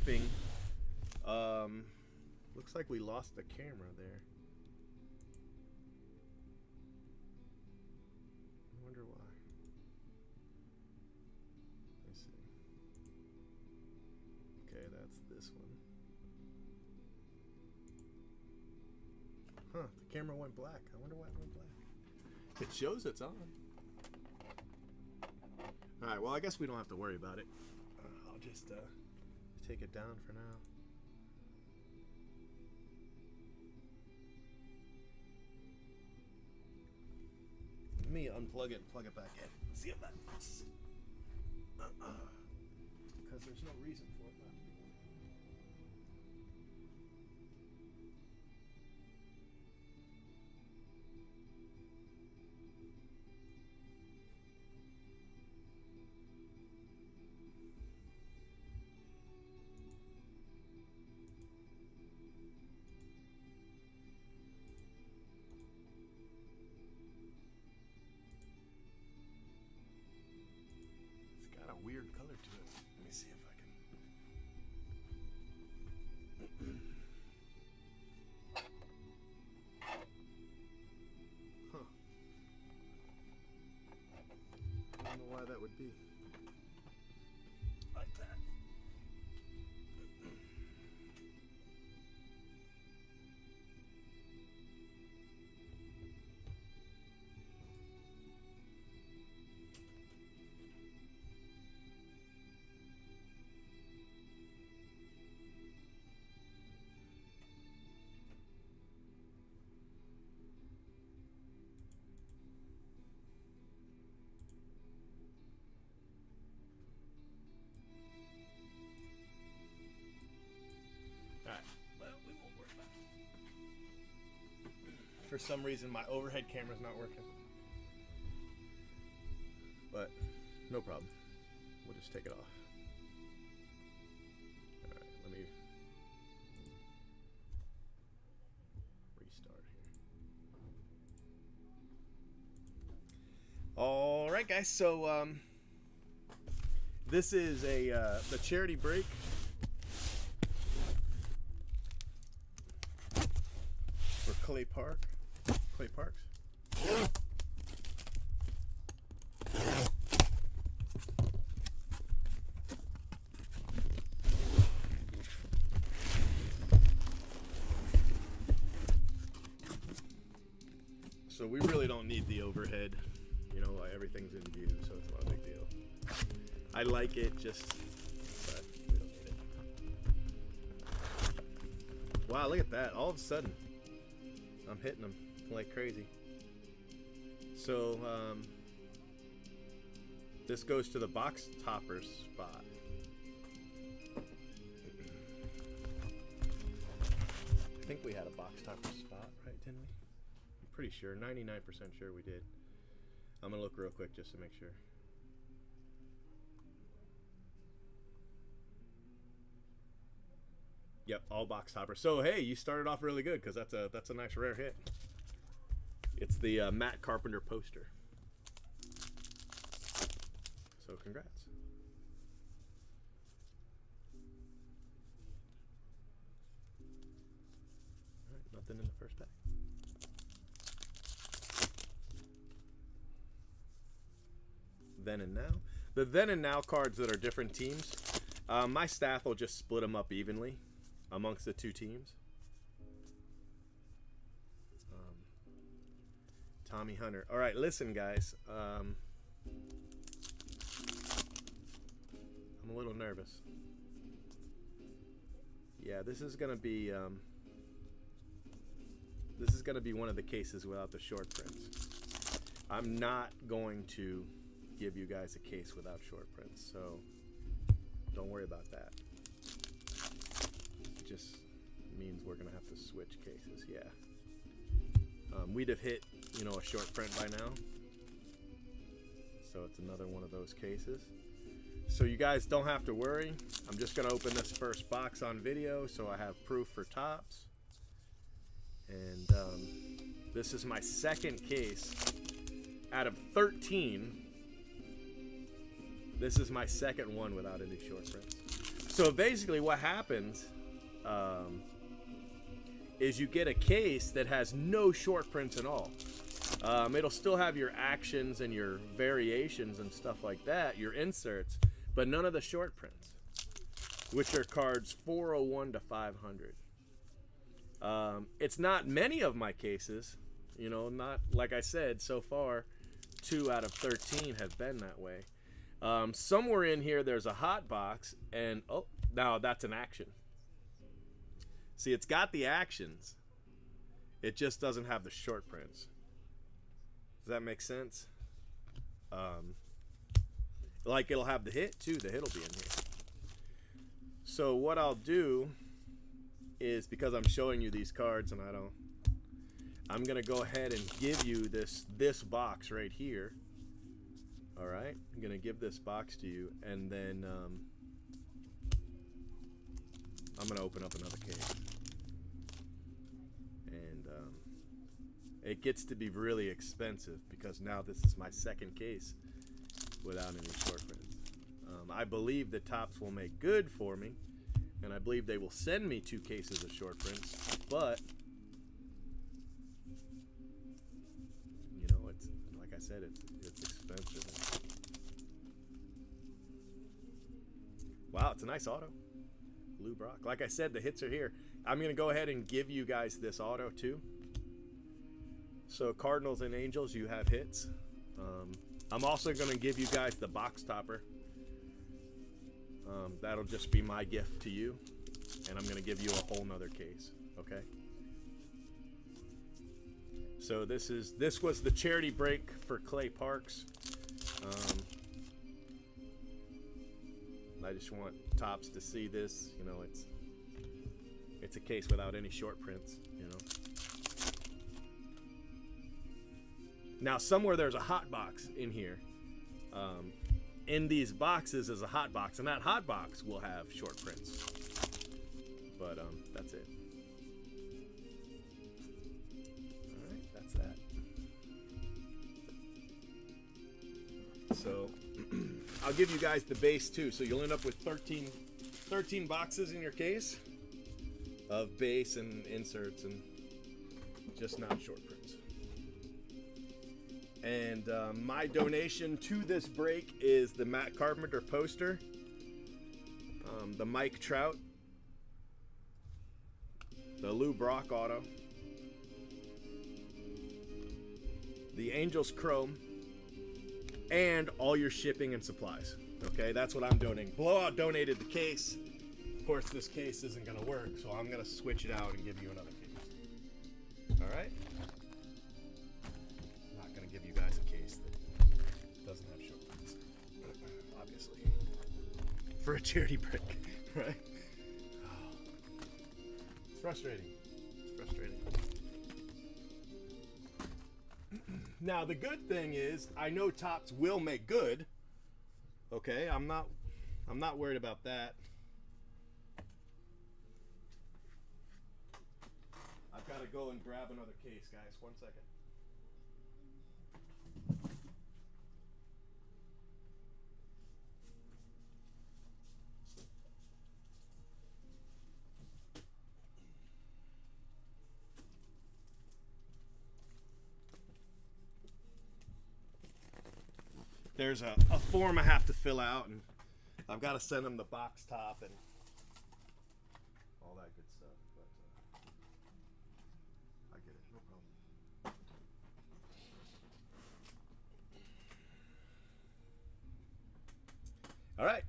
hoping. Looks like we lost the camera there. I wonder why. Let's see. Okay, that's this one. Huh, the camera went black. I wonder why it went black. It shows it's on. Alright, well, I guess we don't have to worry about it. I'll just take it down for now. Let me unplug it and plug it back in. See if that fits. Because there's no reason for it not to be. Weird color to it. Let me see if I can. Huh. I don't know why that would be. Like that. For some reason, my overhead camera's not working. But no problem. We'll just take it off. All right, let me restart here. All right, guys. So this is the charity break for Clay Parks. So we really don't need the overhead, you know, everything's in view, so it's not a big deal. I like it, but we don't need it. Wow, look at that. All of a sudden, I'm hitting them like crazy. So this goes to the box topper spot. I think we had a box topper spot, right? Didn't we? I'm pretty sure, 99% sure we did. I'm gonna look real quick just to make sure. Yep, all box toppers. So hey, you started off really good because that's a nice rare hit. It's the Matt Carpenter poster. So congrats. All right, nothing in the first pack. Then and Now. The Then and Now cards that are different teams, my staff will just split them up evenly amongst the two teams. Tommy Hunter. All right, listen, guys. I'm a little nervous. Yeah, this is gonna be one of the cases without the short prints. I'm not going to give you guys a case without short prints, so don't worry about that. It just means we're gonna have to switch cases. Yeah. We'd have hit, you know, a short print by now. So it's another one of those cases. So you guys don't have to worry. I'm just gonna open this first box on video so I have proof for Topps. And this is my second case out of 13. This is my second one without any short prints. So basically what happens is you get a case that has no short prints at all. It'll still have your actions and your variations and stuff like that, your inserts, but none of the short prints, which are cards 401 to 500. It's not many of my cases, you know, not like I said, so far 2 out of 13 have been that way. Somewhere in here there's a hot box, and oh, now that's an action. See, it's got the actions, it just doesn't have the short prints. Does that make sense? Like it'll have the hit too, the hit will be in here. So what I'll do is, because I'm showing you these cards and I'm gonna go ahead and give you this box right here. All right, I'm gonna give this box to you, and then I'm gonna open up another case, and it gets to be really expensive because now this is my second case without any short prints. I believe the Topps will make good for me, and I believe they will send me 2 cases of short prints, but you know, it's like I said, it's expensive. Wow, it's a nice auto. Lou Brock. Like I said, the hits are here. I'm going to go ahead and give you guys this auto too. So Cardinals and Angels, you have hits. I'm also going to give you guys the box topper. That'll just be my gift to you. And I'm going to give you a whole nother case. Okay. So this was the charity break for Clay Parks. I just want Topps to see this. You know, it's a case without any short prints, you know. Now somewhere there's a hot box in here. In these boxes is a hot box, and that hot box will have short prints. But that's it. All right, that's that. So I'll give you guys the base too. So you'll end up with 13 boxes in your case of base and inserts, and just not short prints. And my donation to this break is the Matt Carpenter poster, the Mike Trout, the Lou Brock auto, the Angels Chrome, and all your shipping and supplies. Okay, that's what I'm donating. Blowout donated the case. Of course, this case isn't going to work, so I'm going to switch it out and give you another case. All right? Not going to give you guys a case that doesn't have short prints, obviously. For a charity break, right? It's frustrating. It's frustrating. Now the good thing is, I know Topps will make good. Okay, I'm not worried about that. I've got to go and grab another case, guys. 1 second. There's a form I have to fill out, and I've got to send them the box top and all that good stuff. But I get it, no problem. All right,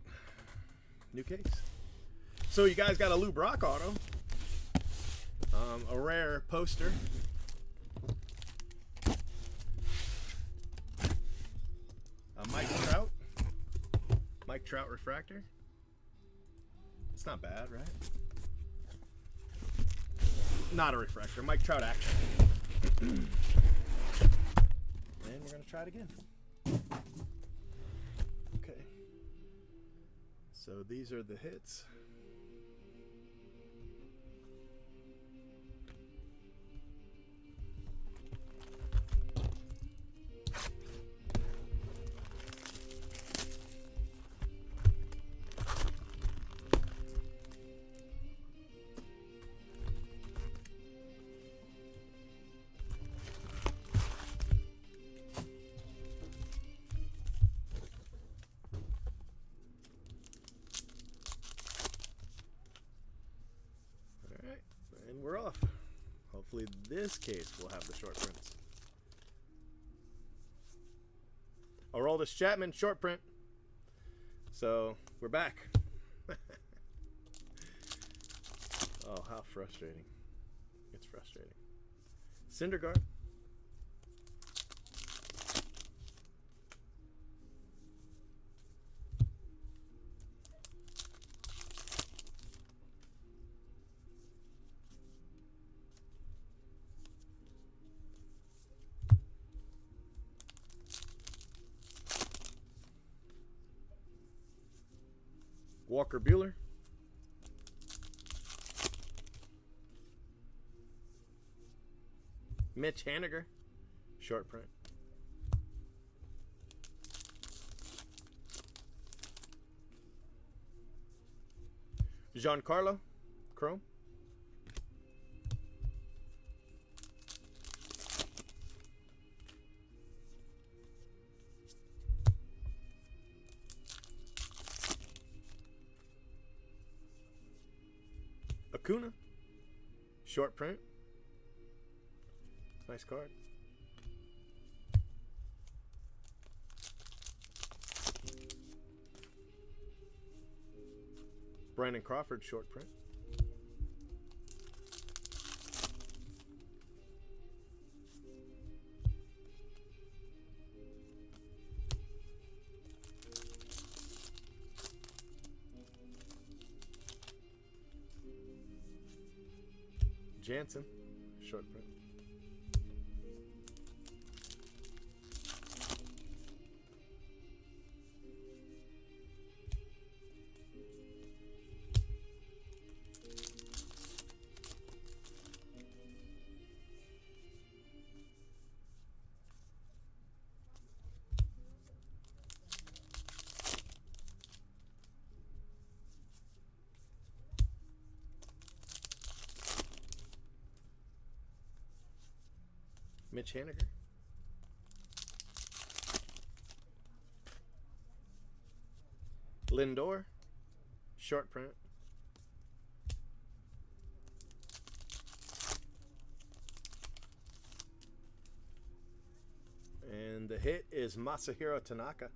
new case. So you guys got a Lou Brock auto, a rare poster. Mike Trout refractor. It's not bad, right? Not a refractor. Mike Trout action. And we're going to try it again. Okay. So these are the hits. And we're off. Hopefully this case will have the short prints. Aroldis Chapman short print. So we're back. Oh, how frustrating. It's frustrating. Syndergaard. Walker Buehler. Mitch Haniger, short print. Giancarlo, chrome. Acuna, short print. Nice card. Brandon Crawford, short print. Jansen, short print. Mitch Haniger. Lindor, short print. And the hit is Masahiro Tanaka.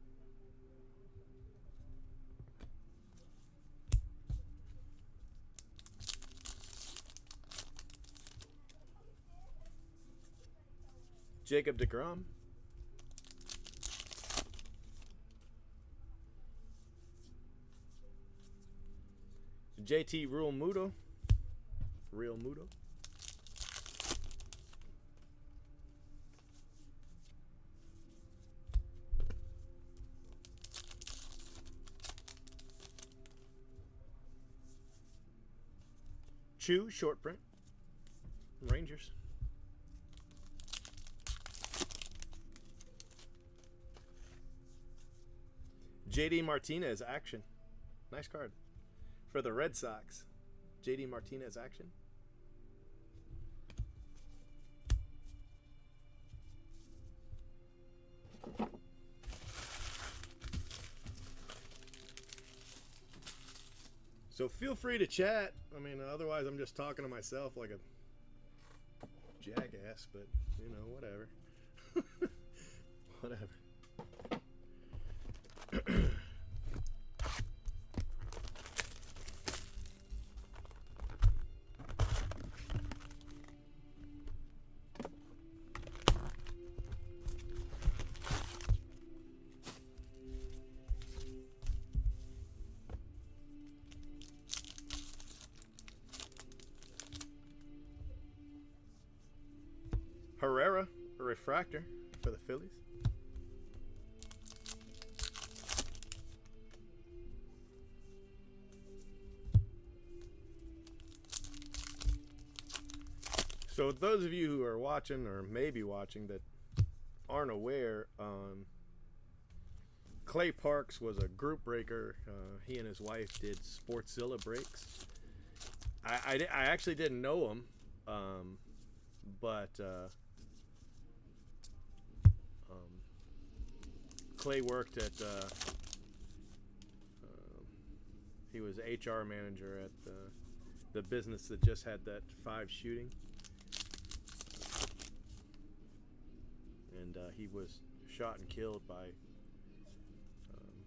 Jacob deGrom. JT Realmuto. Chu, short print. Rangers. JD Martinez, action. Nice card. For the Red Sox. JD Martinez, action. So feel free to chat. I mean, otherwise I'm just talking to myself like a jackass, but, you know, whatever. Whatever. Herrera, a refractor for the Phillies. So those of you who are watching or maybe watching that aren't aware, Clay Parks was a group breaker. He and his wife did Sportszilla breaks. I actually didn't know him, but Clay worked at, he was HR manager at the business that just had that 5 shooting. And he was shot and killed by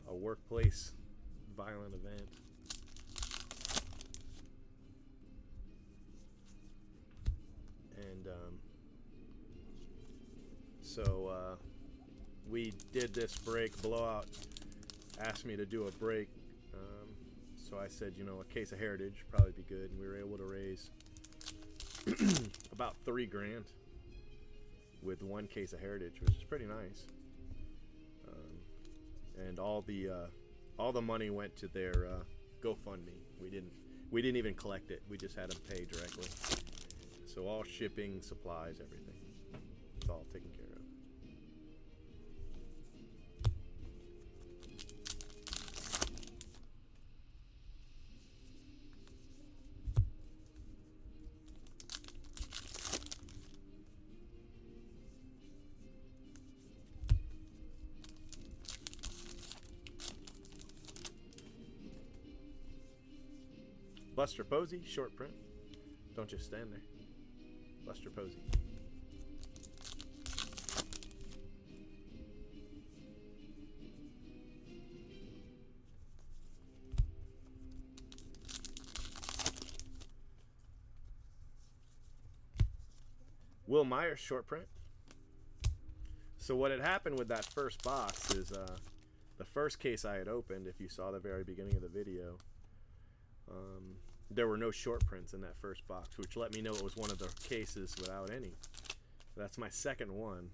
a workplace violent event. And so we did this break. Blowout asked me to do a break, so I said, you know, a case of Heritage would probably be good, and we were able to raise about $3 grand with 1 case of Heritage, which is pretty nice. And all the money went to their GoFundMe. We didn't even collect it. We just had them pay directly. So all shipping, supplies, everything, it's all taken care of. Buster Posey, short print. Don't just stand there. Buster Posey. Will Myers, short print. So what had happened with that first box is the first case I had opened, if you saw the very beginning of the video, there were no short prints in that first box, which let me know it was one of the cases without any. That's my second one,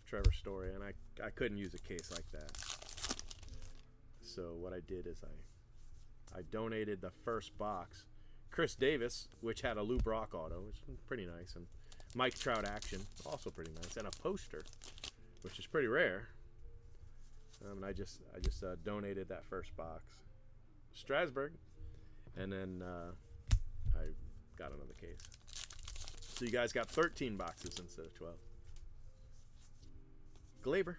Trevor Story, and I couldn't use a case like that. So what I did is I donated the first box. Chris Davis, which had a Lou Brock auto, which is pretty nice, and Mike Trout action, also pretty nice, and a poster, which is pretty rare. And I just donated that first box. Strasburg, and then I got another case. So you guys got 13 boxes instead of 12. Glaber.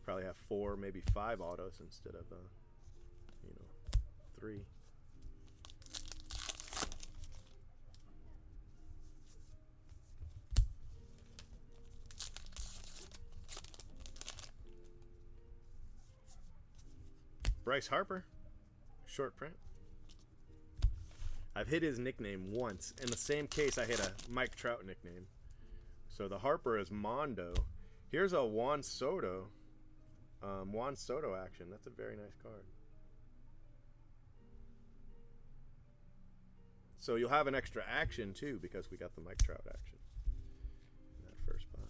Probably have 4, maybe 5 autos instead of 3. Bryce Harper, short print. I've hit his nickname once. In the same case, I hit a Mike Trout nickname. So the Harper is Mondo. Here's a Juan Soto. Juan Soto action. That's a very nice card. So you'll have an extra action too because we got the Mike Trout action in that first box.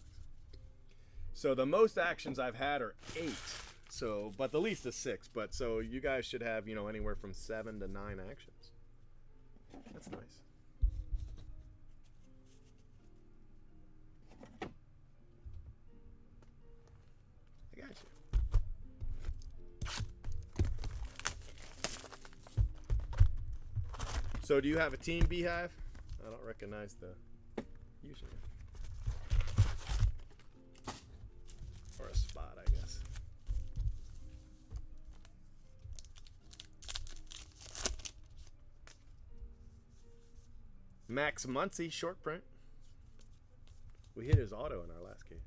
So the most actions I've had are 8. So, but the least is 6. But so you guys should have, anywhere from 7 to 9 actions. That's nice. I got you. So, do you have a team, Beehive? I don't recognize the username. Or a spot, I guess. Max Muncy, short print. We hit his auto in our last case.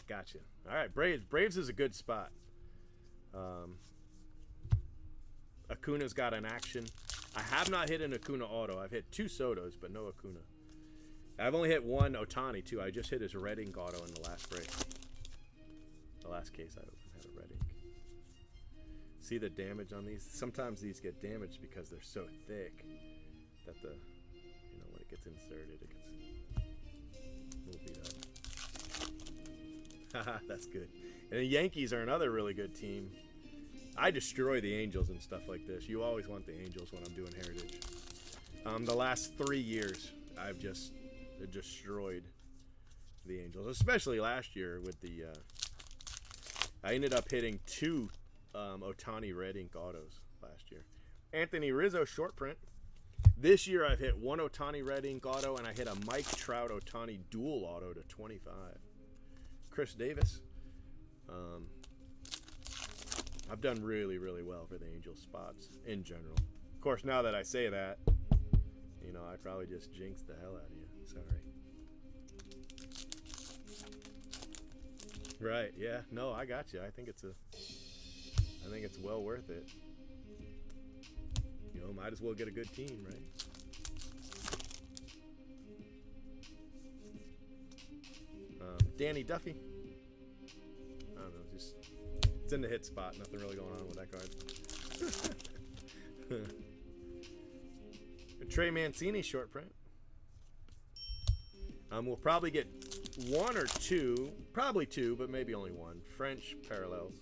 Gotcha. All right, Braves. Braves is a good spot. Acuna's got an action. I have not hit an Acuna auto. I've hit 2 Sotos, but no Acuna. I've only hit 1 Ohtani, too. I just hit his red ink auto in the last break. The last case I opened had a red ink. See the damage on these? Sometimes these get damaged because they're so thick that when it gets inserted, it gets a little beat up. Haha, that's good. And the Yankees are another really good team. I destroy the Angels and stuff like this. You always want the Angels when I'm doing Heritage. The last 3 years, I've just destroyed the Angels, especially last year with the I ended up hitting 2 Ohtani red ink autos last year. Anthony Rizzo short print. This year I've hit one Ohtani red ink auto, and I hit a Mike Trout Ohtani dual auto to 25. Chris Davis. I've done really, really well for the Angels spots in general. Of course, now that I say that, you know, I probably just jinxed the hell out of you. Sorry. Right, yeah. No, I got you. I think it's well worth it. You know, might as well get a good team, right? Danny Duffy. I don't know, just it's in the hit spot. Nothing really going on with that card. Trey Mancini short print. We'll probably get one or two, probably two, but maybe only one. French parallels.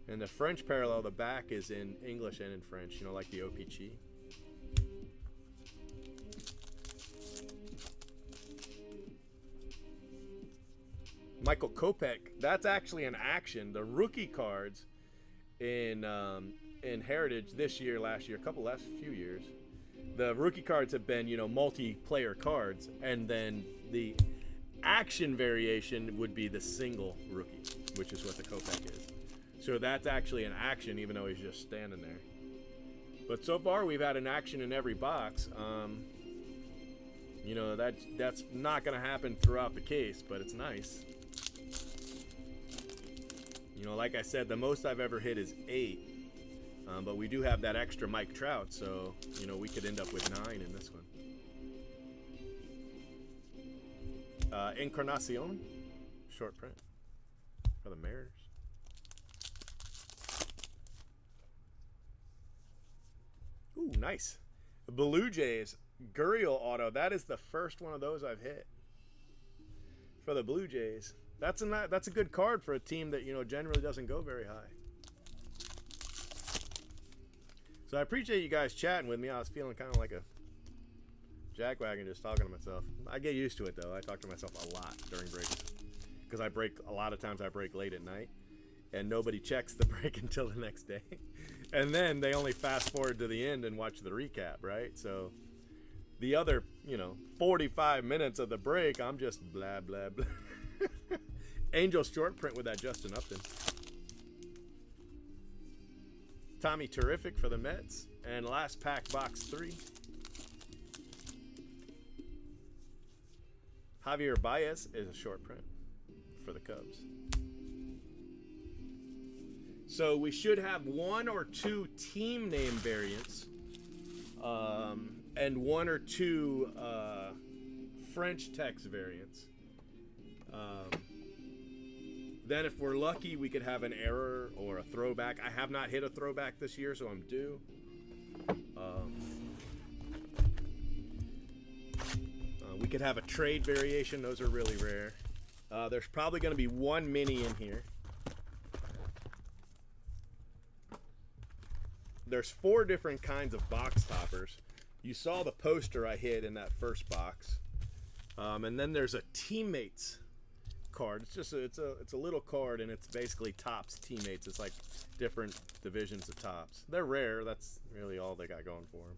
And the French parallel, the back is in English and in French, you know, like the OPG. Michael Kopech, that's actually an action. The rookie cards in Heritage this year, last year, last few years, the rookie cards have been, you know, multiplayer cards, and then the action variation would be the single rookie, which is what the Kopech is. So that's actually an action, even though he's just standing there. But so far, we've had an action in every box. You know, that's not going to happen throughout the case, but it's nice. You know, like I said, the most I've ever hit is 8. But we do have that extra Mike Trout, so, you know, we could end up with 9 in this one. Encarnacion, short print for the Mariners. Ooh, nice. The Blue Jays, Gurriel auto. That is the first one of those I've hit for the Blue Jays. That's a good card for a team that, you know, generally doesn't go very high. So I appreciate you guys chatting with me. I was feeling kind of like a jackwagon just talking to myself. I get used to it, though. I talk to myself a lot during breaks because a lot of times I break late at night, and nobody checks the break until the next day. And then they only fast forward to the end and watch the recap, right? So the other, you know, 45 minutes of the break, I'm just blah, blah, blah. Angels short print with that Justin Upton. Tommy Terrific for the Mets. And last pack, box 3. Javier Baez is a short print for the Cubs. So we should have 1 or 2 team name variants, and 1 or 2 French text variants. Then if we're lucky, we could have an error or a throwback. I have not hit a throwback this year, so I'm due. We could have a trade variation. Those are really rare. There's probably going to be 1 mini in here. There's 4 different kinds of box toppers. You saw the poster I hit in that first box. And then there's a teammates card. It's just it's a little card, and it's basically Topps teammates. It's like different divisions of Topps. They're rare. That's really all they got going for them.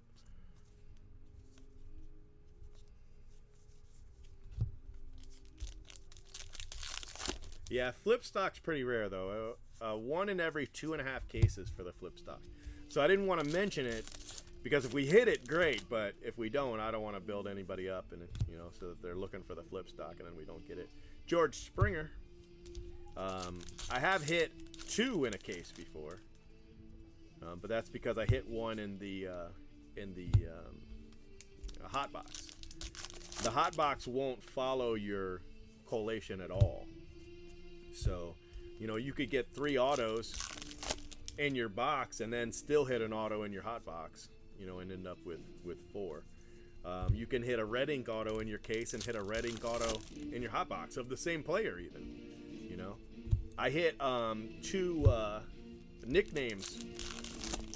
Yeah, flip stock's pretty rare though. 1 in every 2.5 cases for the flip stock. So I didn't want to mention it because if we hit it, great. But if we don't, I don't want to build anybody up, and you know, so that they're looking for the flip stock and then we don't get it. George Springer. I have hit 2 in a case before, but that's because I hit 1 in the hot box. The hot box won't follow your collation at all. So, you know, you could get 3 autos in your box and then still hit an auto in your hot box, you know, and end up with 4. You can hit a red ink auto in your case and hit a red ink auto in your hot box of the same player even, you know. I hit 2 nicknames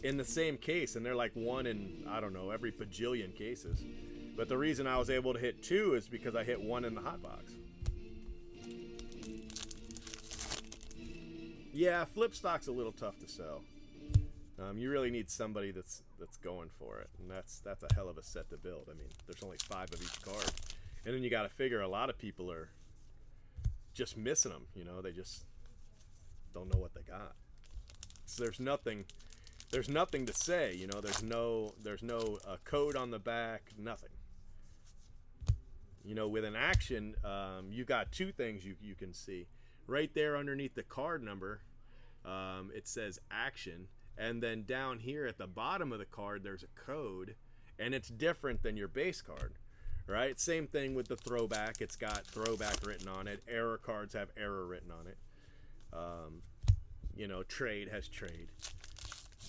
in the same case, and they're like 1 in, I don't know, every bajillion cases. But the reason I was able to hit 2 is because I hit 1 in the hot box. Yeah, flip stock's a little tough to sell. You really need somebody that's going for it, and that's a hell of a set to build. I mean, there's only 5 of each card, and then you got to figure a lot of people are just missing them. You know, they just don't know what they got. So there's nothing to say. You know, there's no code on the back, nothing. You know, with an action, you got 2 things you can see right there underneath the card number. It says action. And then down here at the bottom of the card, there's a code, and it's different than your base card, right? Same thing with the throwback. It's got throwback written on it. Error cards have error written on it. You know, trade has trade.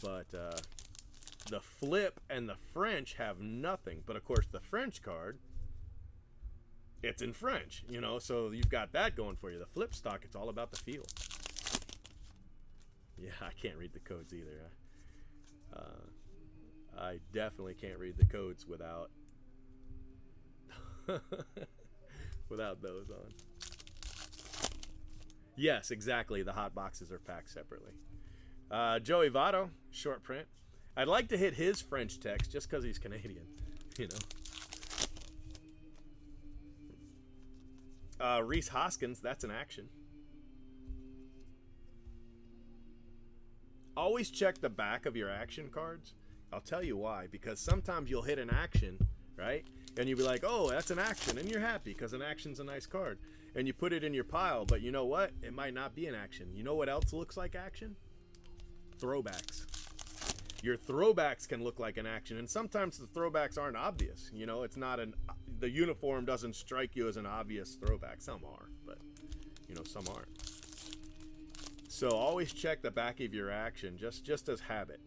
But the flip and the French have nothing. But, of course, the French card, it's in French, you know, so you've got that going for you. The flip stock, it's all about the feel. Yeah, I can't read the codes either. I definitely can't read the codes without without those on. Yes, exactly. The hot boxes are packed separately. Joey Votto, short print. I'd like to hit his French text just because he's Canadian, you know. Rhys Hoskins, that's an action. Always check the back of your action cards. I'll tell you why. Because sometimes you'll hit an action, right? And you'll be like, oh, that's an action. And you're happy because an action's a nice card. And you put it in your pile. But you know what? It might not be an action. You know what else looks like action? Throwbacks. Your throwbacks can look like an action. And sometimes the throwbacks aren't obvious. You know, it's not the uniform doesn't strike you as an obvious throwback. Some are, but, you know, some aren't. So always check the back of your action, just as habit.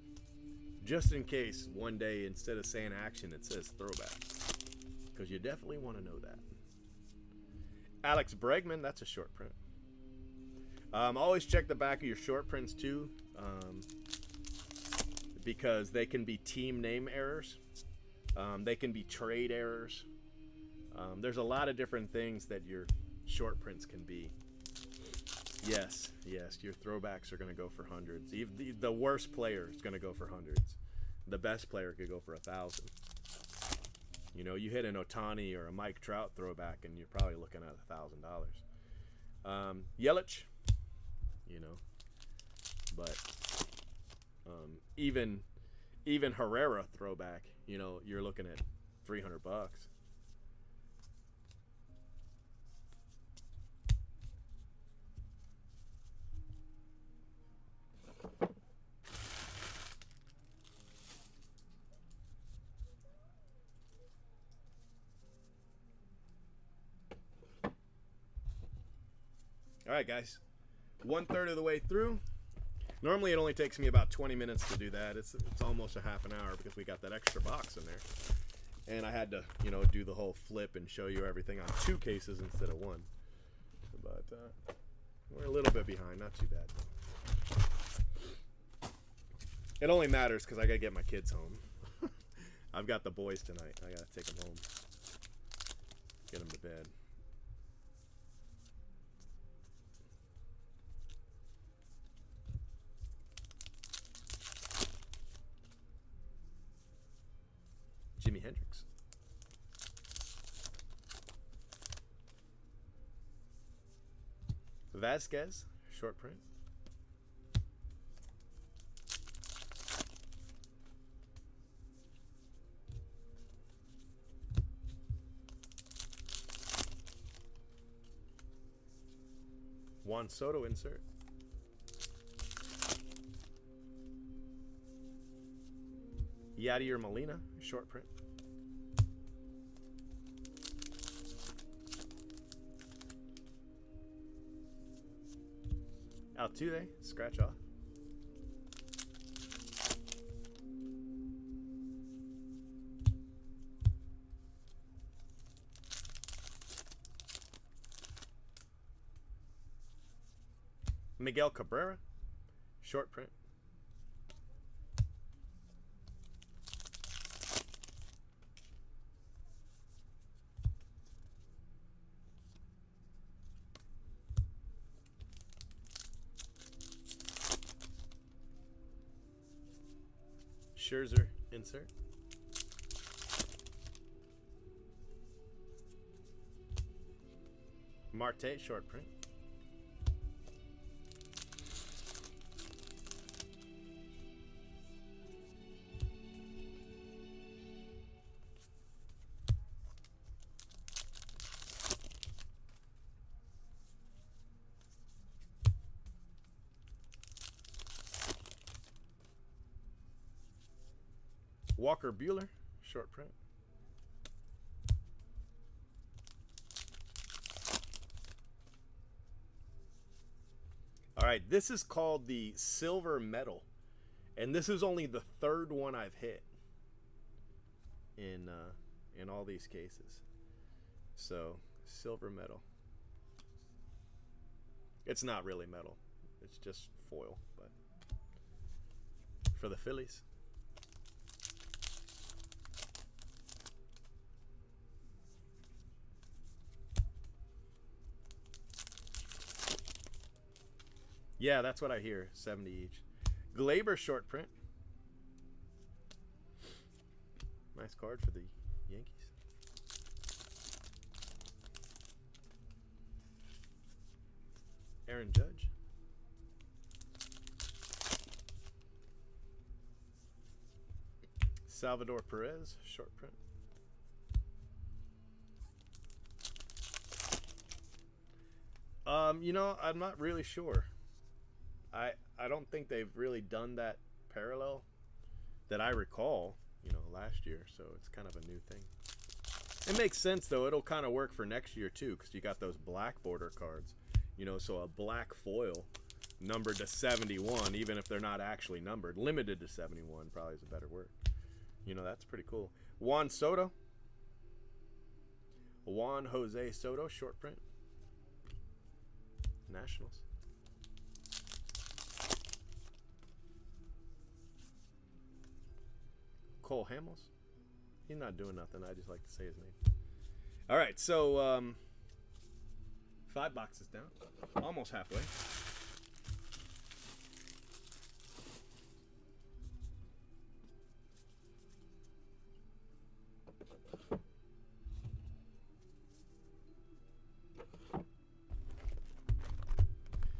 Just in case one day instead of saying action, it says throwback. Because you definitely want to know that. Alex Bregman, that's a short print. Always check the back of your short prints too. Because they can be team name errors. They can be trade errors. There's a lot of different things that your short prints can be. Yes, your throwbacks are going to go for hundreds. The worst player is going to go for hundreds. The best player could go for 1,000. You know, you hit an Ohtani or a Mike Trout throwback, and you're probably looking at $1,000. Yelich, you know, but even Herrera throwback, you know, you're looking at $300. All right, guys, 1/3 of the way through. Normally it only takes me about 20 minutes to do that. It's almost a half an hour because we got that extra box in there. And I had to, you know, do the whole flip and show you everything on 2 cases instead of 1. But we're a little bit behind, not too bad. It only matters because I got to get my kids home. I've got the boys tonight. I got to take them home, get them to bed. Jimi Hendrix. Vasquez, short print. Juan Soto insert. Yadier Molina, short print. Altuve, scratch off. Miguel Cabrera, short print. Scherzer insert. Marte short print. Walker Buehler short print. All right, this is called the Silver Medal, and this is only the third one I've hit in all these cases. So, Silver Medal. It's not really metal; it's just foil, but for the Phillies. Yeah, that's what I hear. 70 each. Glaber short print. Nice card for the Yankees. Aaron Judge. Salvador Perez short print. You know, I'm not really sure. I don't think they've really done that parallel that I recall, you know, last year. So it's kind of a new thing. It makes sense, though. It'll kind of work for next year, too, because you got those black border cards. You know, so a black foil numbered to 71, even if they're not actually numbered. Limited to 71 probably is a better word. You know, that's pretty cool. Juan Soto. Juan Jose Soto, short print. Nationals. Cole Hamels. He's not doing nothing. I just like to say his name. All right, so 5 boxes down. Almost halfway.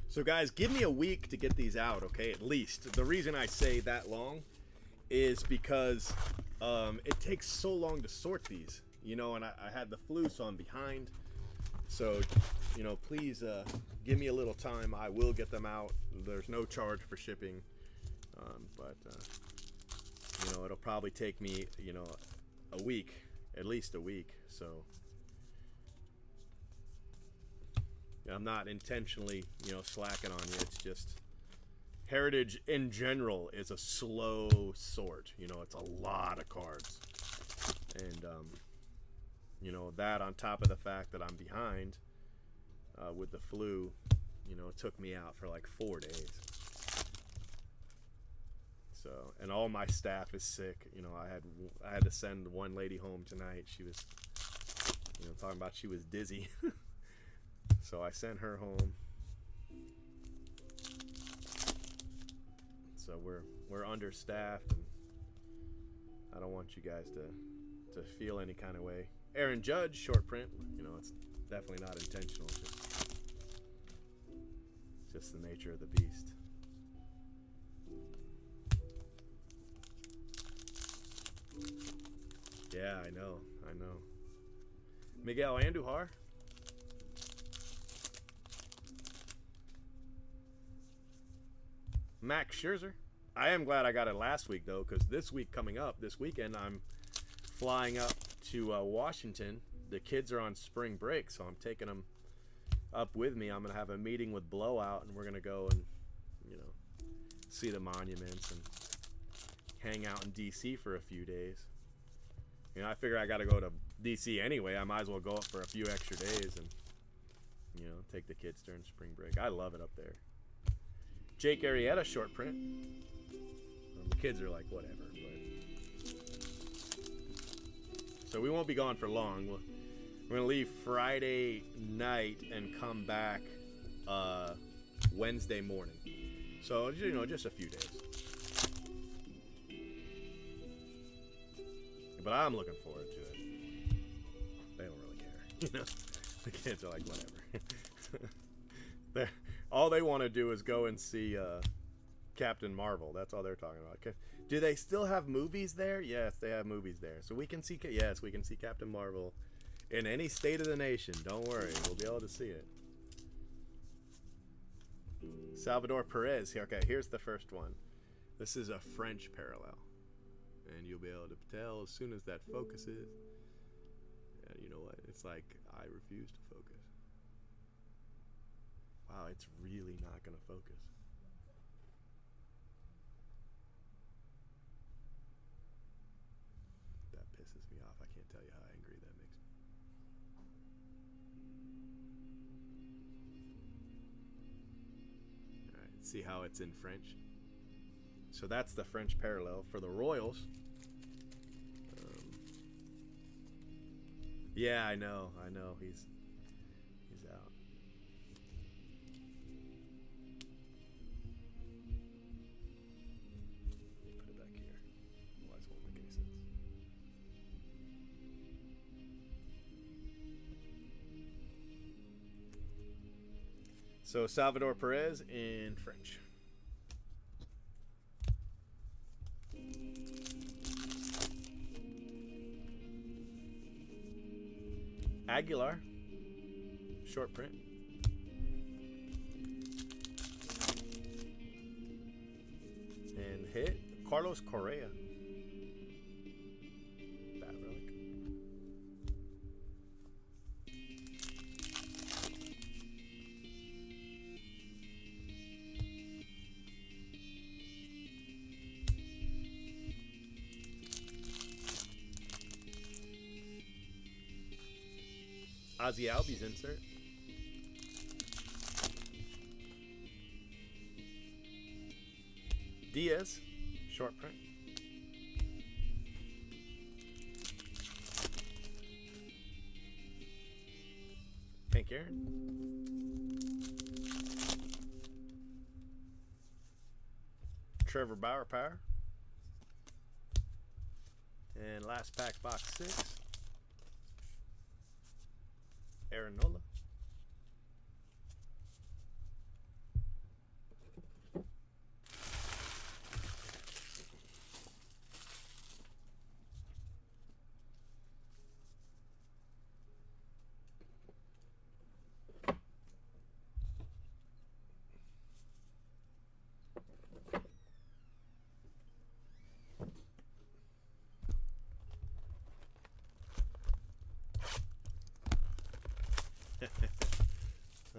So guys, give me a week to get these out, okay? At least. The reason I say that long is because it takes so long to sort these, you know, and I had the flu, so I'm behind. So, you know, please give me a little time. I will get them out. There's no charge for shipping, but you know, it'll probably take me, you know, a week, at least a week. So I'm not intentionally, you know, slacking on you. It's just Heritage in general is a slow sort. You know, it's a lot of cards. And, you know, that on top of the fact that I'm behind with the flu, you know, it took me out for like 4 days. So, and all my staff is sick. You know, I had to send one lady home tonight. She was, you know, talking about she was dizzy. So I sent her home. So we're understaffed, and I don't want you guys to feel any kind of way. Aaron Judge, short print. You know, it's definitely not intentional. Just the nature of the beast. Yeah, I know. Miguel Andujar. Max Scherzer. I am glad I got it last week, though, because this week coming up, this weekend, I'm flying up to Washington. The kids are on spring break, so I'm taking them up with me. I'm going to have a meeting with Blowout, and we're going to go and, you know, see the monuments and hang out in D.C. for a few days. You know, I figure I got to go to D.C. anyway. I might as well go up for a few extra days and, you know, take the kids during spring break. I love it up there. Jake Arrieta, short print. The kids are like, whatever. But... So we won't be gone for long. We're going to leave Friday night and come back Wednesday morning. So, you know, just a few days. but I'm looking forward to it. They don't really care, you know. The kids are like, whatever. All they want to do is go and see Captain Marvel. That's all they're talking about. Do they still have movies there? Yes, they have movies there. So we can see, yes, we can see Captain Marvel in any state of the nation. Don't worry, we'll be able to see it. Salvador Perez. Okay, here's the first one. This is a French parallel. And you'll be able to tell as soon as that focuses. And you know what? It's like, I refuse to focus. Wow, it's really not going to focus. That pisses me off. I can't tell you how angry that makes me. Alright, see how it's in French? So that's the French parallel for the Royals. Yeah, I know. He's out. Let me put it back here. Otherwise, it won't make any sense. So Salvador Perez in French. Aguilar, short print. And hit Carlos Correa. Bad relic. Ozzy Albies insert. Diaz, short print. Hank Aaron. Trevor Bauer Power. And last pack, box 6. Aaron Nola.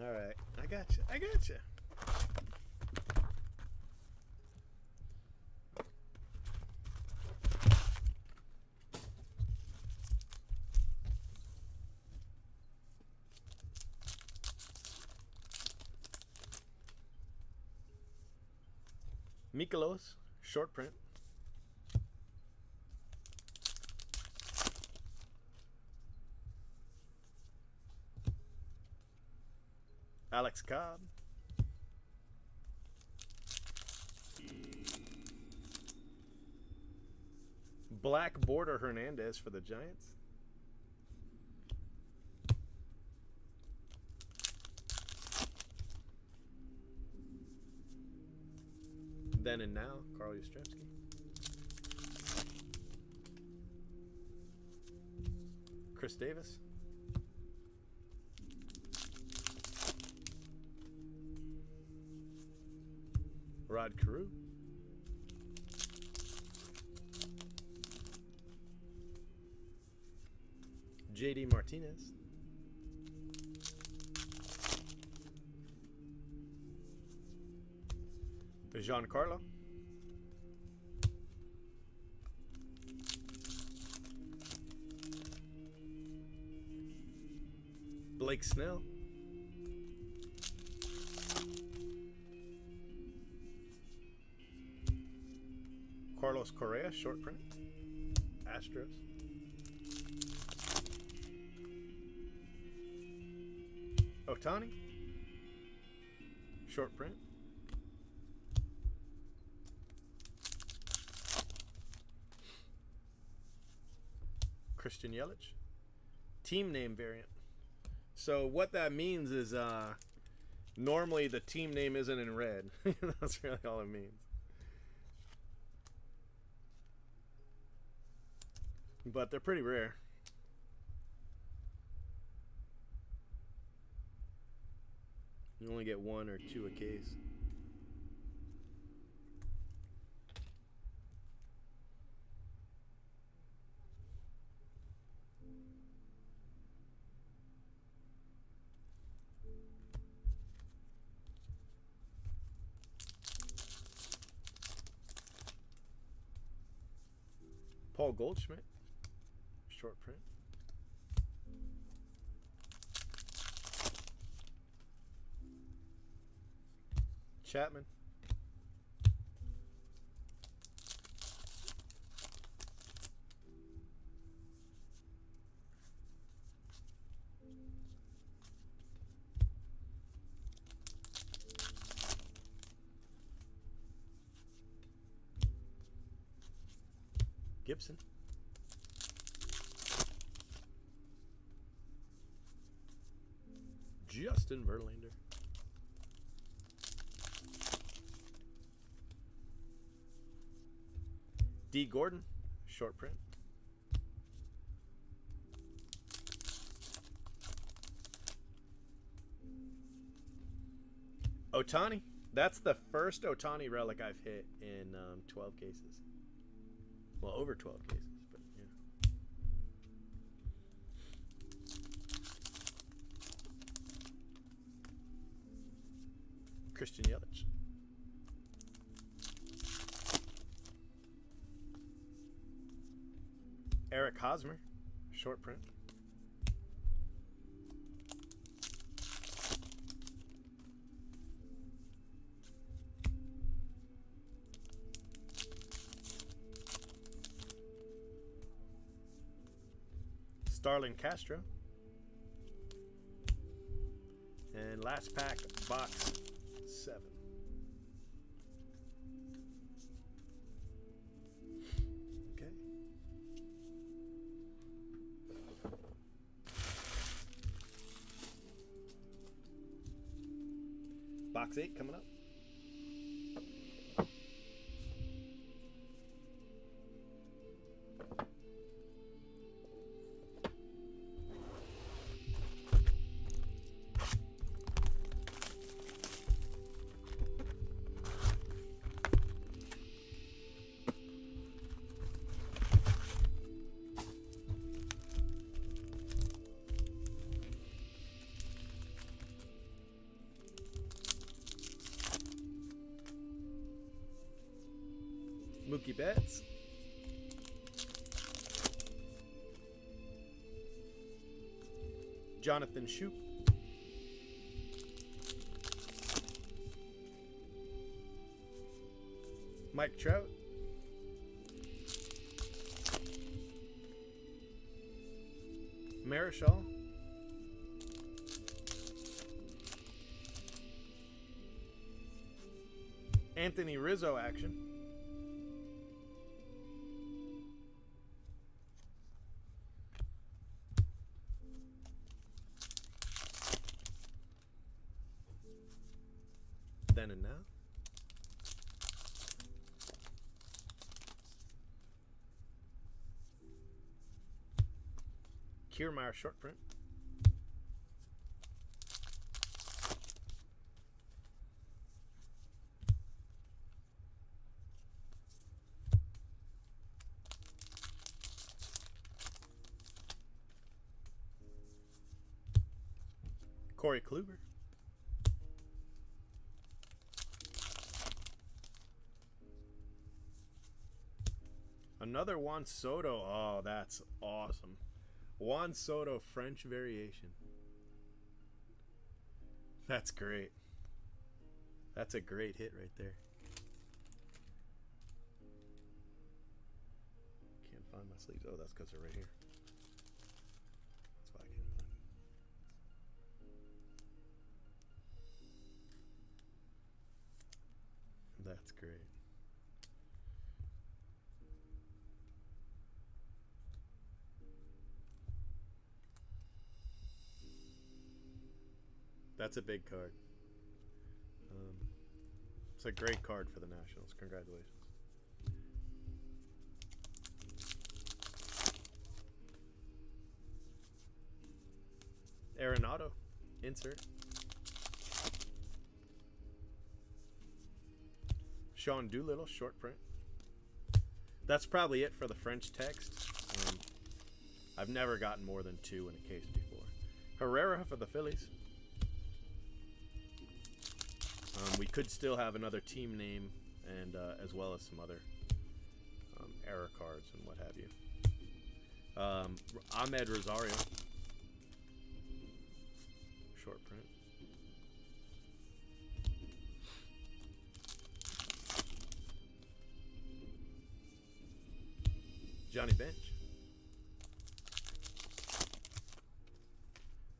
All right, I got you. Mikolos, short print. Alex Cobb. Black Border Hernandez for the Giants. Then and now, Carl Yastrzemski. Chris Davis. Rod Carew. JD Martinez. Giancarlo. Blake Snell. Carlos Correa, short print. Astros. Ohtani, short print. Christian Yelich. Team name variant. So what that means is normally the team name isn't in red. That's really all it means. But they're pretty rare. You only get 1 or 2 a case. Paul Goldschmidt, short print. Chapman. Gibson. Justin Verlander. D. Gordon, short print. Ohtani. That's the first Ohtani relic I've hit in 12 cases. Well, over 12 cases, but yeah. Christian Yelich. Eric Hosmer, short print. Starlin Castro. And last pack, box 7. Okay. Box 8 coming up. Mookie Betts. Jonathan Schoop. Mike Trout. Marichal. Anthony Rizzo action. Then and now. Kiermaier short print. Corey Kluber. Another Juan Soto. Oh, that's awesome. Juan Soto French variation. That's great. That's a great hit right there. Can't find my sleeves. Oh, that's because they're right here. That's why I can't find it. That's great. That's a big card. It's a great card for the Nationals. Congratulations. Arenado, insert. Sean Doolittle, short print. That's probably it for the French text. I've never gotten more than 2 in a case before. Herrera for the Phillies. We could still have another team name, and as well as some other error cards and what have you. Ahmed Rosario, short print. Johnny Bench,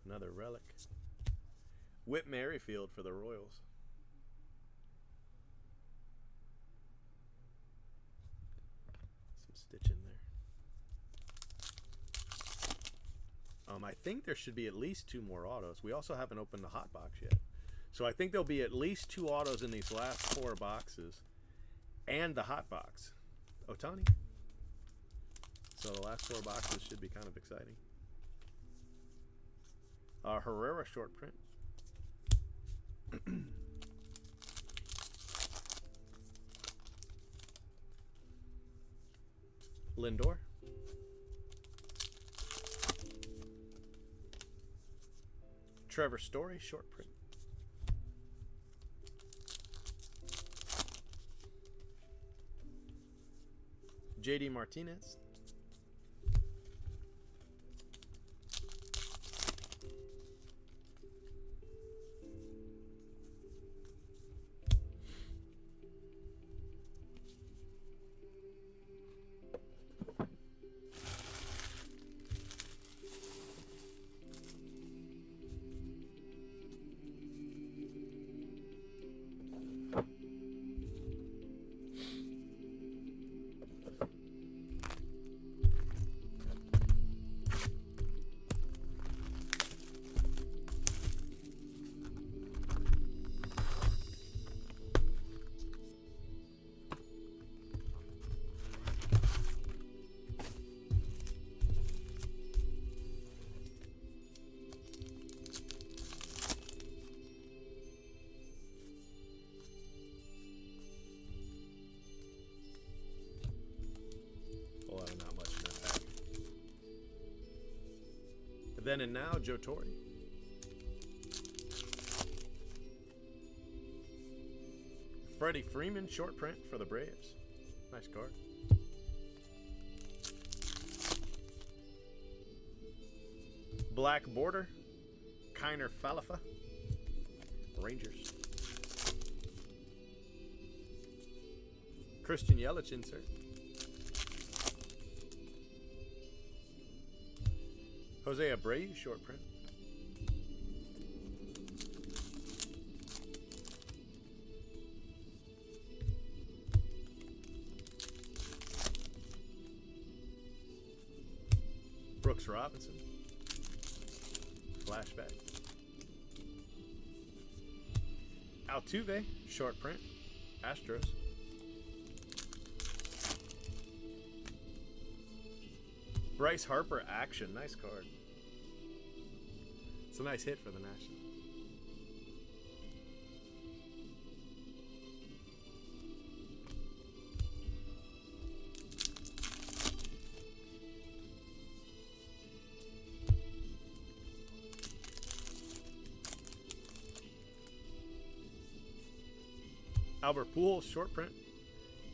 another relic. Whit Merrifield for the Royals. Stitch in there. I think there should be at least 2 more autos. We also haven't opened the hot box yet. So I think there'll be at least 2 autos in these last 4 boxes and the hot box. Ohtani. So the last 4 boxes should be kind of exciting. Herrera short print. Lindor. Trevor Story, short print. JD Martinez. Not much in that pack. Then and now, Joe Torre. Freddie Freeman, short print for the Braves. Nice card. Black border, Kiner Falefa, Rangers. Christian Yelich insert. Jose Abreu, short print. Brooks Robinson. Flashback. Altuve, short print. Astros. Bryce Harper, action. Nice card. It's a nice hit for the Nationals. Albert Pujols, short print.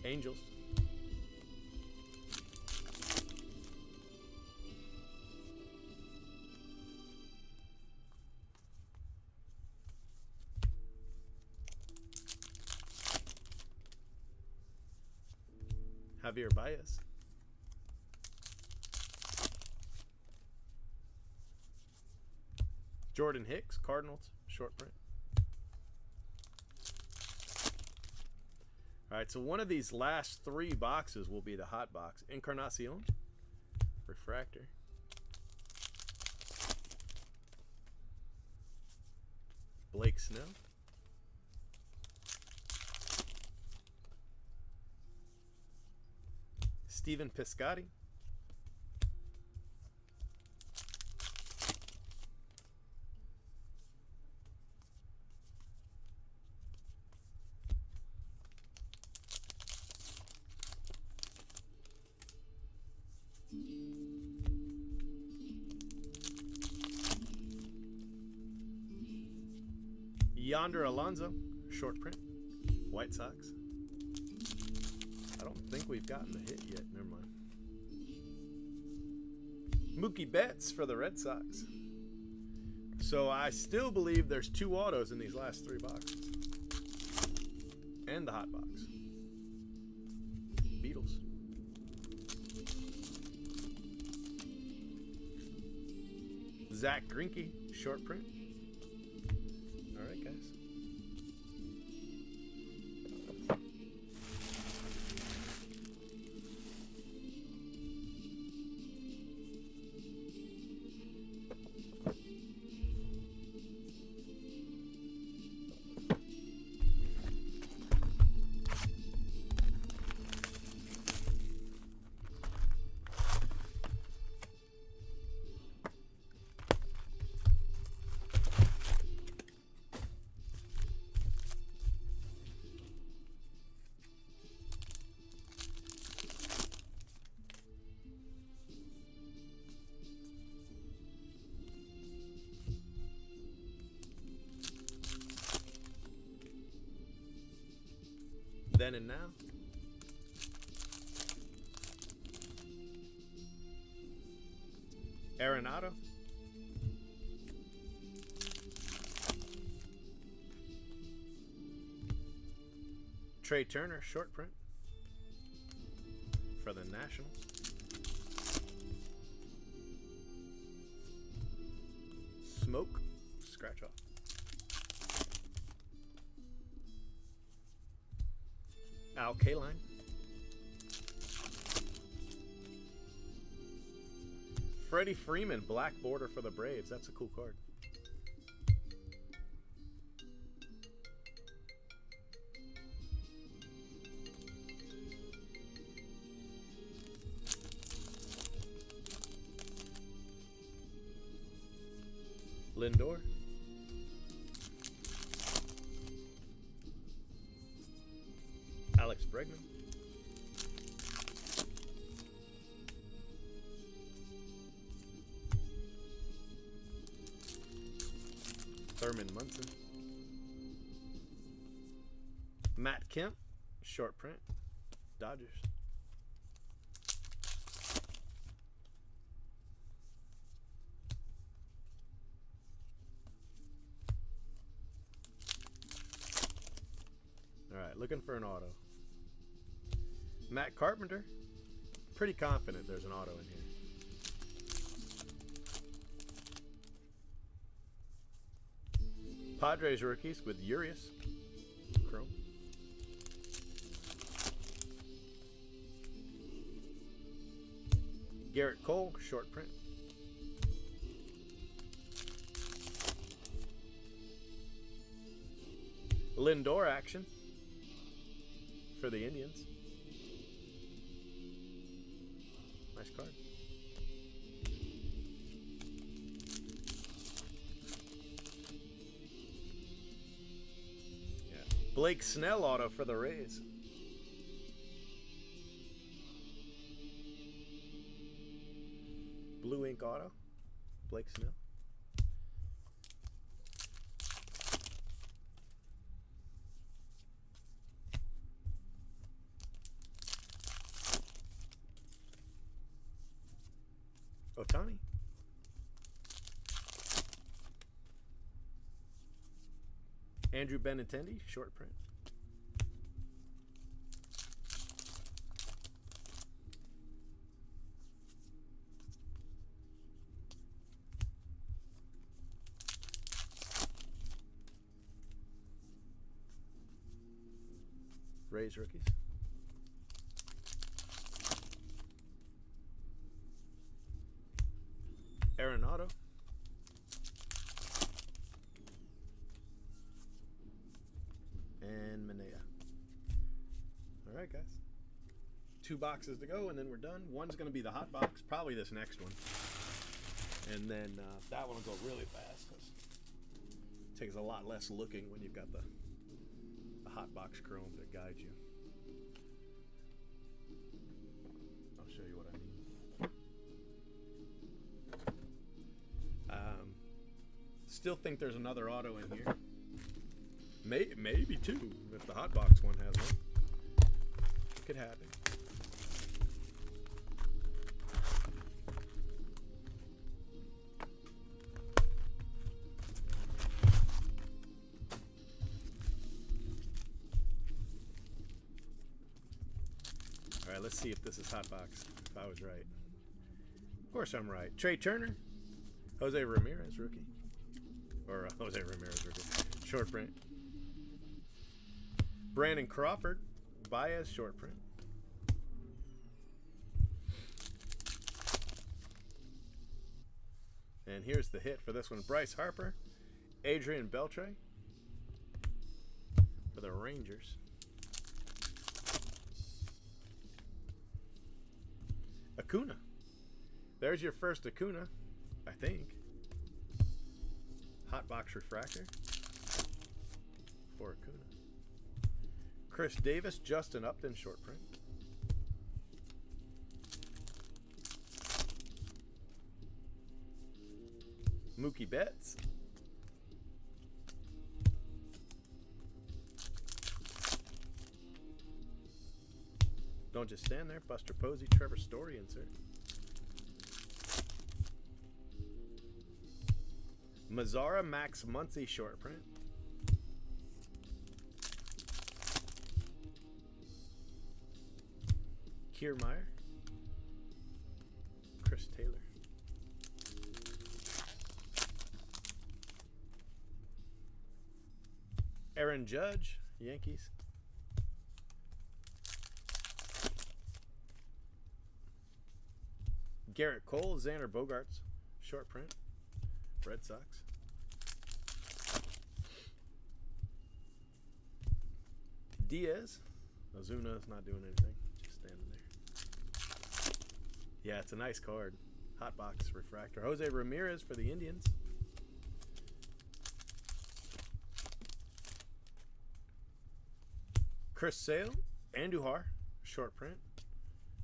Angels. Javier Baez. Jordan Hicks, Cardinals, short print. All right, so one of these last 3 boxes will be the hot box. Encarnacion, refractor. Blake Snell. Stephen Piscotty. Yonder Alonso, short print, White Sox. I don't think we've gotten the hit yet. Never mind. Mookie Betts for the Red Sox. So I still believe there's 2 autos in these last 3 boxes. And the hot box. Beatles. Zach Greinke, short print. All right, guys. Then and now. Arenado. Trey Turner, short print for the Nationals. Smoke, scratch off. Al Kaline. Freddie Freeman, black border for the Braves. That's a cool card. Lindor. Alex Bregman. Thurman Munson. Matt Kemp, short print, Dodgers. All right, looking for an auto. Matt Carpenter. Pretty confident there's an auto in here. Padres rookies with Urias. Chrome. Garrett Cole, short print. Lindor action for the Indians. Nice card. Yeah. Blake Snell auto for the Rays. Blue ink auto. Blake Snell. Ohtani. Andrew Benintendi, short print. Rays rookies. Arenado. and Manaea. All right, guys. 2 boxes to go, and then we're done. One's going to be the hot box, probably this next one. And then that one will go really fast because it takes a lot less looking when you've got the hot box chrome to guide you. I'll show you what I mean. Still think there's another auto in here. Maybe 2 if the hot box one has one. Could happen. All right, let's see if this is hot box. If I was right. Of course I'm right. Trey Turner, Jose Ramirez rookie, or Jose Ramirez rookie, short print. Brandon Crawford, Baez short print. And here's the hit for this one. Bryce Harper, Adrian Beltre for the Rangers. Acuna. There's your first Acuna, I think. Hot box refractor for Acuna. Chris Davis, Justin Upton short print. Mookie Betts. Don't just stand there. Buster Posey, Trevor Story insert. Mazzara, Max Muncy short print. Kiermaier, Chris Taylor. Aaron Judge, Yankees. Garrett Cole, Xander Bogaerts, short print, Red Sox. Diaz, Ozuna is not doing anything, just standing there. Yeah, it's a nice card. Hot box refractor. Jose Ramirez for the Indians. Chris Sale, Andujar, short print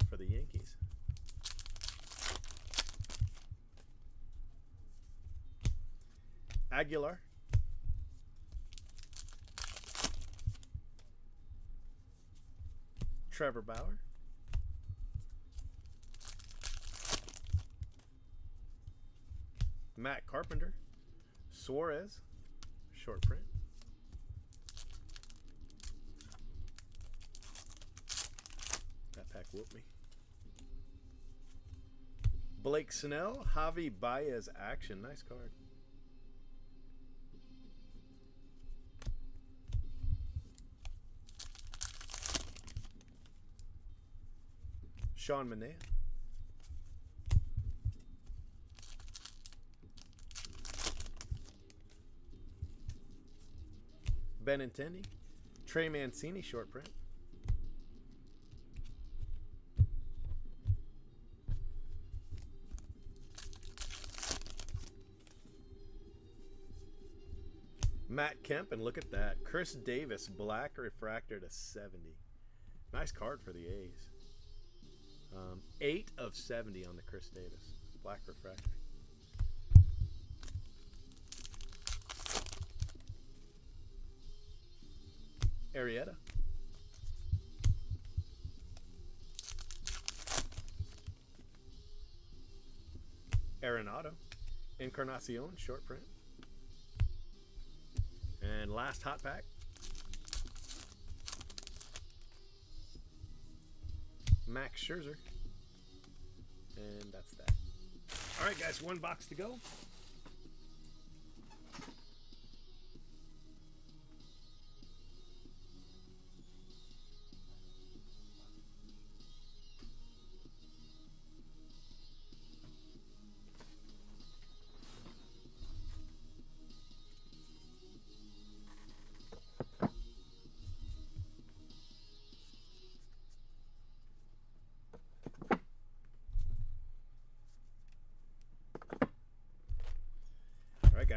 for the Yankees. Aguilar. Trevor Bauer. Matt Carpenter. Suarez, short print. That pack whooped me. Blake Snell, Javi Baez action. Nice card. Sean Manaea. Benintendi. Trey Mancini short print. Matt Kemp, and look at that. Chris Davis, black refractor to 70. Nice card for the A's. 8 of 70 on the Chris Davis. Black refractor. Arrieta. Arenado. Encarnacion, short print. And last hot pack. Max Scherzer. And that's that. All right, guys, 1 box to go.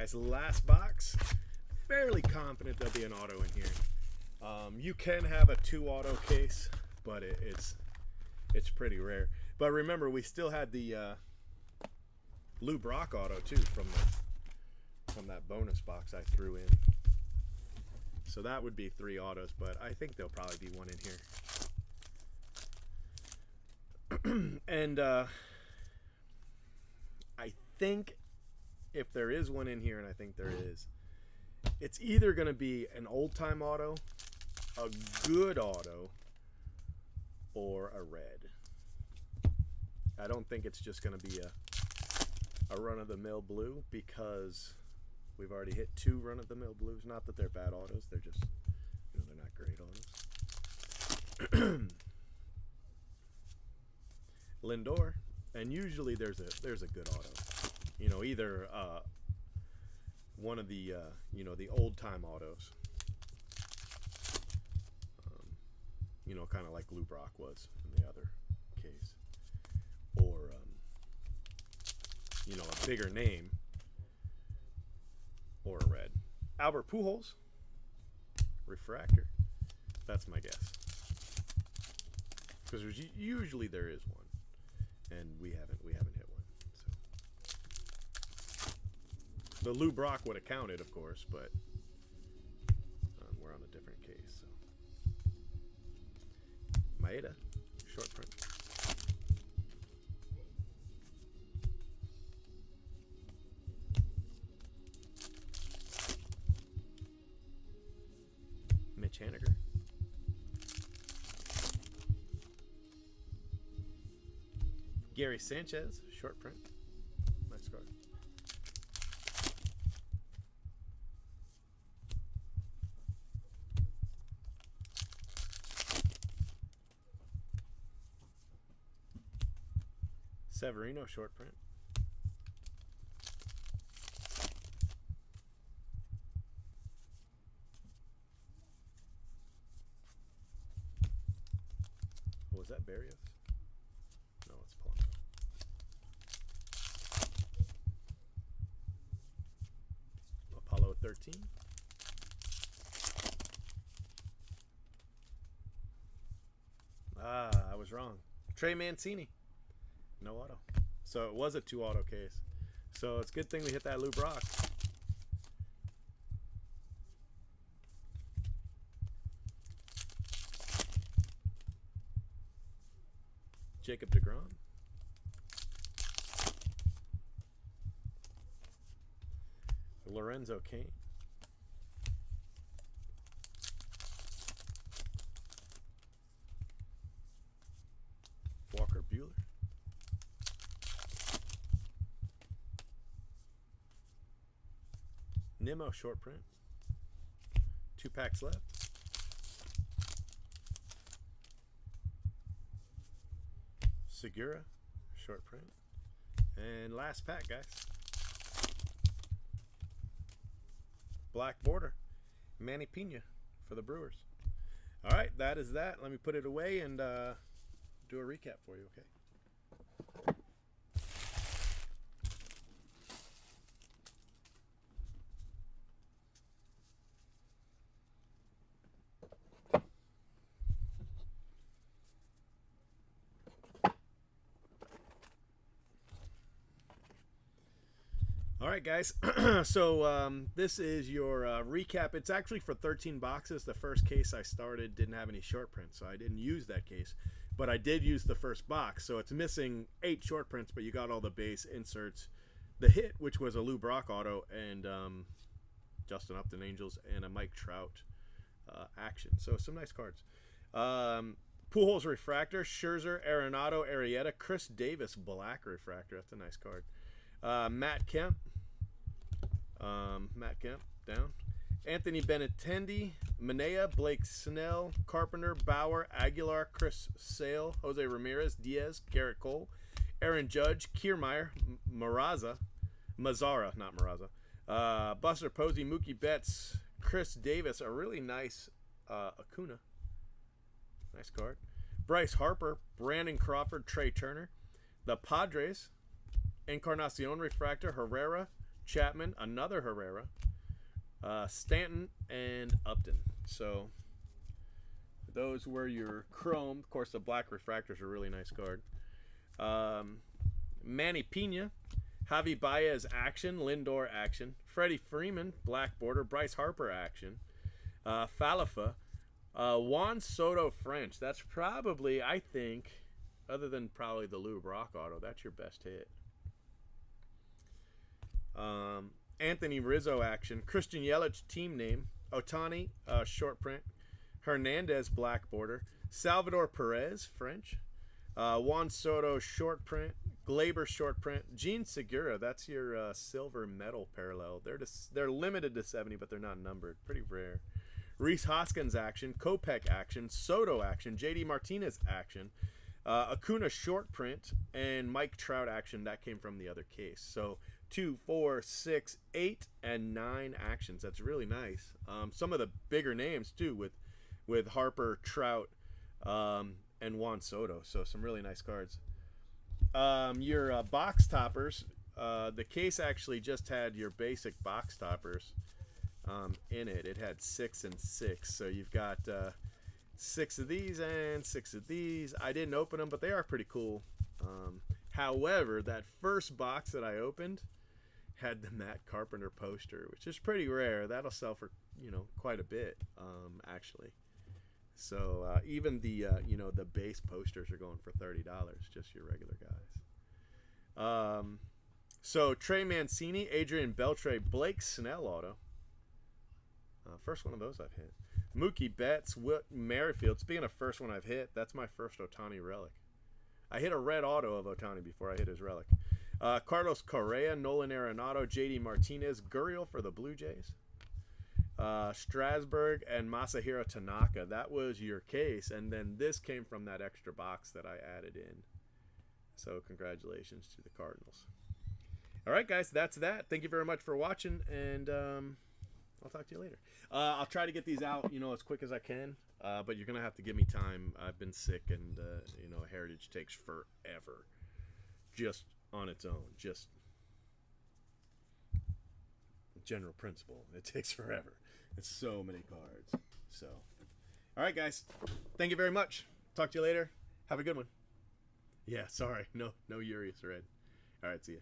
guys, last box. Fairly confident there'll be an auto in here. You can have a 2 auto case, but it's pretty rare. But remember, we still had the Lou Brock auto too from that bonus box I threw in. So that would be 3 autos, but I think there'll probably be 1 in here. And I think if there is 1 in here, and I think there is, it's either going to be an old-time auto, a good auto, or a red. I don't think it's just going to be a run-of-the-mill blue, because we've already hit 2 run-of-the-mill blues. Not that they're bad autos, they're just, you know, they're not great autos. Lindor, and usually there's a good auto. You know, either one of the you know, the old-time autos. You know, kind of like Lou Brock was in the other case, or you know, a bigger name, or a red. Albert Pujols, refractor. That's my guess, because usually there is 1, and we haven't hit 1. So the Lou Brock would have counted, of course, but we're on a different case. So Maeda, short print. Mitch Haniger. Gary Sanchez, short print. Nice card. Severino, short print. Oh, was that Barrios? No, it's Polanco. Apollo 13. I was wrong. Trey Mancini. No auto. So it was a 2 auto case. So it's a good thing we hit that Lou Brock. Jacob deGrom. Lorenzo Cain. Walker Buehler. Nimmo, short print. 2 packs left. Segura, short print. And last pack, guys. Black border. Manny Pena for the Brewers. All right, that is that. Let me put it away and do a recap for you, okay? All right, guys. So this is your recap. It's actually for 13 boxes. The first case I started didn't have any short prints, so I didn't use that case. But I did use the first box, so it's missing 8 short prints, but you got all the base inserts. The hit, which was a Lou Brock auto, and Justin Upton Angels, and a Mike Trout action. So some nice cards. Pujols refractor, Scherzer, Arenado, Arrieta, Chris Davis black refractor. That's a nice card. Matt Kemp down. Anthony Benintendi, Manea, Blake Snell, Carpenter, Bauer, Aguilar, Chris Sale, Jose Ramirez, Diaz, Garrett Cole, Aaron Judge, Kiermaier, Mazzara, not Maraza, Buster Posey, Mookie Betts, Chris Davis, a really nice Acuna. Nice card. Bryce Harper, Brandon Crawford, Trey Turner. The Padres, Encarnacion refractor, Herrera, Chapman, another Herrera, Stanton, and Upton. So those were your Chrome. Of course, the black refractors are a really nice card. Manny Pena, Javi Baez action, Lindor action, Freddie Freeman black border, Bryce Harper action, Falefa, Juan Soto French. That's probably, I think, other than probably the Lou Brock auto, that's your best hit. Anthony Rizzo action, Christian Yelich team name, Otani short print, Hernandez black border, Salvador Perez French, Juan Soto short print, Glaber short print, Gene Segura, that's your silver metal parallel. They're limited to 70, but they're not numbered. Pretty rare. Rhys Hoskins action, Kopech action, Soto action, JD Martinez action, Acuna short print, and Mike Trout action. That came from the other case. So 2, 4, 6, 8, and 9 actions. That's really nice. Some of the bigger names too, with Harper, Trout, and Juan Soto. So some really nice cards. Your box toppers. The case actually just had your basic box toppers in it. It had 6 and 6. So you've got 6 of these and 6 of these. I didn't open them, but they are pretty cool. However, that first box that I opened had the Matt Carpenter poster, which is pretty rare. That'll sell for, quite a bit, actually. So even the the base posters are going for $30, just your regular guys. So Trey Mancini, Adrian Beltre, Blake Snell auto. First one of those I've hit. Mookie Betts, Whit Merrifield. Speaking of first one I've hit, that's my first Otani relic. I hit a red auto of Otani before I hit his relic. Carlos Correa, Nolan Arenado, JD Martinez, Gurriel for the Blue Jays. Strasburg and Masahiro Tanaka. That was your case, and then this came from that extra box that I added in. So congratulations to the Cardinals. All right, guys, that's that. Thank you very much for watching, and I'll talk to you later. I'll try to get these out, as quick as I can, but you're gonna have to give me time. I've been sick, and Heritage takes forever, just on its own. Just general principle. It takes forever. It's so many cards. So, all right, guys. Thank you very much. Talk to you later. Have a good one. Yeah, sorry. No Urias Red. All right, see ya.